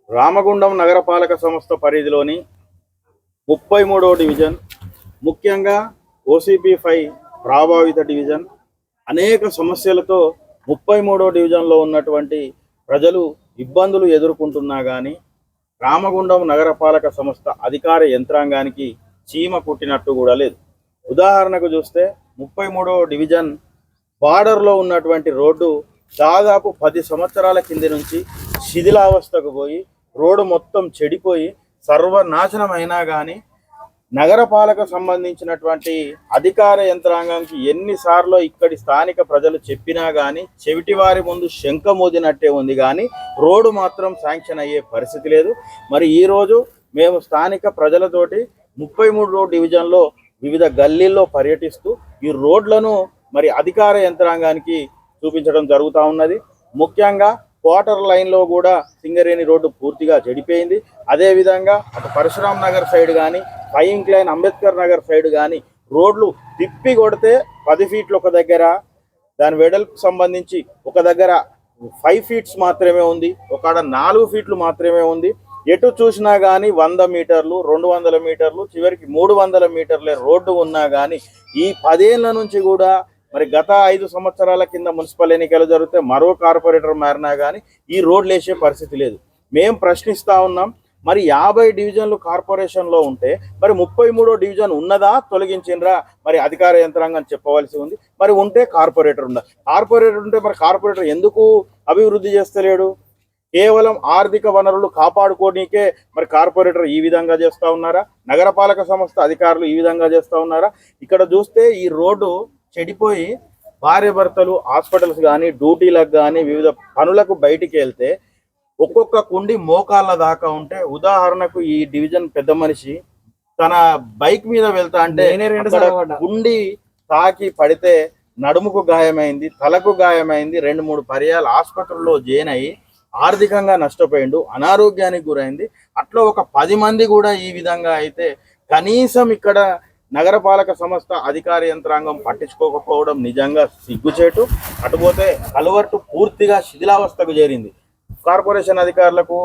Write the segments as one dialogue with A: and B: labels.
A: రామగుండం నగరపాలక సంస్థ పరిధిలోని 33వ డివిజన్, ముఖ్యంగా OCP5 ప్రభావిత డివిజన్ అనేక సమస్యలతో 33వ డివిజన్లో ఉన్నటువంటి ప్రజలు ఇబ్బందులు ఎదుర్కొంటున్నా కానీ రామగుండం నగరపాలక సంస్థ అధికార యంత్రాంగానికి చీమ కుట్టినట్టు కూడా లేదు. ఉదాహరణకు చూస్తే 33వ డివిజన్ బార్డర్లో ఉన్నటువంటి రోడ్డు దాదాపు 10 సంవత్సరాల కింది నుంచి శిథిలావస్థకు పోయి రోడ్డు మొత్తం చెడిపోయి సర్వనాశనం అయినా కానీ నగరపాలక సంబంధించినటువంటి అధికార యంత్రాంగానికి ఎన్నిసార్లు ఇక్కడి స్థానిక ప్రజలు చెప్పినా కానీ చెవిటివారి ముందు శంఖ మోదినట్టే ఉంది, కానీ రోడ్డు మాత్రం శాంక్షన్ అయ్యే పరిస్థితి లేదు. మరి ఈరోజు మేము స్థానిక ప్రజలతోటి 33వ డివిజన్లో వివిధ గల్లీల్లో పర్యటిస్తూ ఈ రోడ్లను మరి అధికార యంత్రాంగానికి చూపించడం జరుగుతూ ఉన్నది. ముఖ్యంగా క్వార్టర్ లైన్లో కూడా సింగరేణి రోడ్డు పూర్తిగా చెడిపోయింది. అదేవిధంగా అటు పరశురామ్ నగర్ సైడ్ కానీ, పై ఇంక్లైన్ అంబేద్కర్ నగర్ సైడ్ కానీ రోడ్లు తిప్పి కొడితే 10 ఫీట్లు ఒక దగ్గర, దాని వెడల్పుకు సంబంధించి ఒక దగ్గర 5 ఫీట్స్ మాత్రమే ఉంది, ఒక 4 ఫీట్లు మాత్రమే ఉంది. ఎటు చూసినా కానీ 100 మీటర్లు, 200 మీటర్లు, చివరికి 300 మీటర్లే రోడ్డు ఉన్నా కానీ ఈ 10 ఏళ్ల నుంచి కూడా మరి గత 5 సంవత్సరాల కింద మున్సిపల్ ఎన్నికలు జరిగితే మరో కార్పొరేటర్ మారినా కానీ ఈ రోడ్లు వేసే పరిస్థితి లేదు. మేము ప్రశ్నిస్తూ ఉన్నాం, మరి 50 డివిజన్లు కార్పొరేషన్లో ఉంటే మరి 33వ డివిజన్ ఉన్నదా, తొలగించిండ్రా? మరి అధికార యంత్రాంగం చెప్పవలసి ఉంది. మరి ఉంటే కార్పొరేటర్ ఉందా? కార్పొరేటర్ ఉంటే మరి కార్పొరేటర్ ఎందుకు అభివృద్ధి చేస్తలేడు? కేవలం ఆర్థిక వనరులు కాపాడుకోనికే మరి కార్పొరేటర్ ఈ విధంగా చేస్తూ ఉన్నారా? నగరపాలక సంస్థ అధికారులు ఈ విధంగా చేస్తూ ఉన్నారా? ఇక్కడ చూస్తే ఈ రోడ్డు చెడిపోయి భార్య భర్తలు హాస్పిటల్స్ కానీ, డ్యూటీలకు కానీ, వివిధ పనులకు బయటికి వెళ్తే ఒక్కొక్క కుండి మోకాళ్ళ దాకా ఉంటే, ఉదాహరణకు ఈ డివిజన్ పెద్ద మనిషి తన బైక్ మీద వెళ్తా అంటే కుండి తాకి పడితే నడుముకు గాయమైంది, తలకు గాయమైంది, 2-3 పర్యాలు ఆసుపత్రుల్లో జాయిన్ అయ్యి ఆర్థికంగా నష్టపోయిండు, అనారోగ్యానికి గురైంది. అట్లా ఒక 10 మంది కూడా ఈ విధంగా అయితే కనీసం ఇక్కడ నగరపాలక సంస్థ అధికార యంత్రాంగం పట్టించుకోకపోవడం నిజంగా సిగ్గుచేటు. అటుపోతే కలవర్టు పూర్తిగా శిథిలావస్థకు చేరింది. కార్పొరేషన్ అధికారులకు,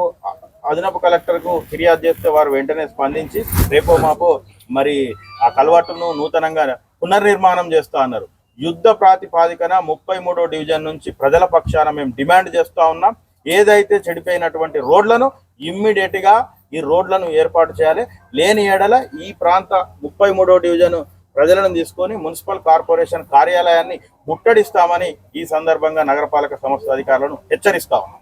A: అదనపు కలెక్టర్కు ఫిర్యాదు చేస్తే వారు వెంటనే స్పందించి రేపో మాపో మరి ఆ కలవర్టును నూతనంగా పునర్నిర్మాణం చేస్తా అన్నారు. యుద్ధ ప్రాతిపాదికన 33వ డివిజన్ నుంచి ప్రజల పక్షాన మేము డిమాండ్ చేస్తూ ఉన్నాం. ఏదైతే చెడిపోయినటువంటి రోడ్లను ఇమ్మీడియట్గా ఈ రోడ్లను ఏర్పాటు చేయాలి. లేని ఏడల ఈ ప్రాంత 33వ డివిజన్ ప్రజలను తీసుకొని మున్సిపల్ కార్పొరేషన్ కార్యాలయాన్ని ముట్టడిస్తామని ఈ సందర్భంగా నగరపాలక సంస్థ అధికారులను హెచ్చరిస్తా ఉన్నాం.